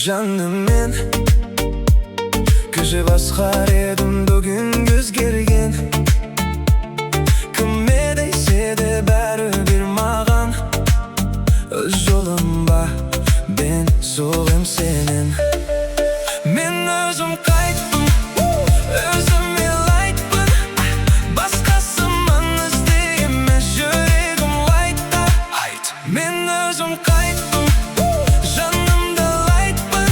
Жаным мен көже басқар едім, бүгін өзгерген. Кім десе де бәрібір маған өз жолым ба, мен солым сенің. Мен өзім қайтпын, өзіме лайықпын, басқасымен ізде емес, жүрегім лайықта. Мен өзім қайтпын, жанымды лайықпын,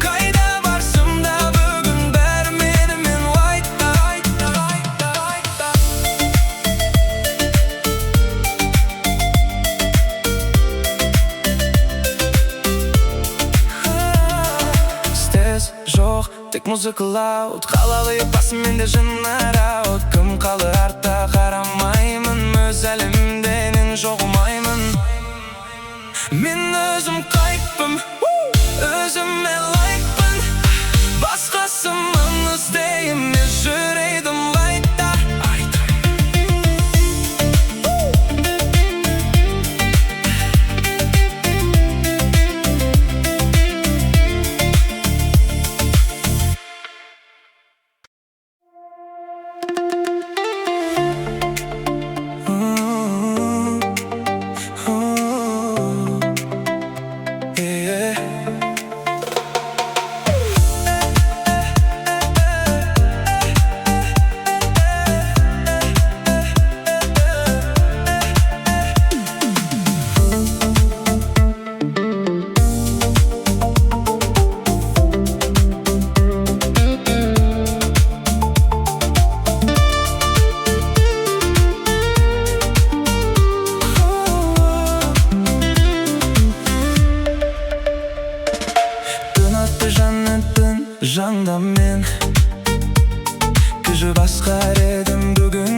қайда барсам да бүгін бәрі менімен лайықта. Стресс жоқ, тек музыкалау, қалалы басым менде жынарау. Кім қалыр артта қарамаймын, өз әлемімден жоғымаймын. Мен өзім қайтпын, өзіме лайықпын, басқасымен ізде емес, жүрегім лайықта. Жанымда мен көже басқар едім, бүгін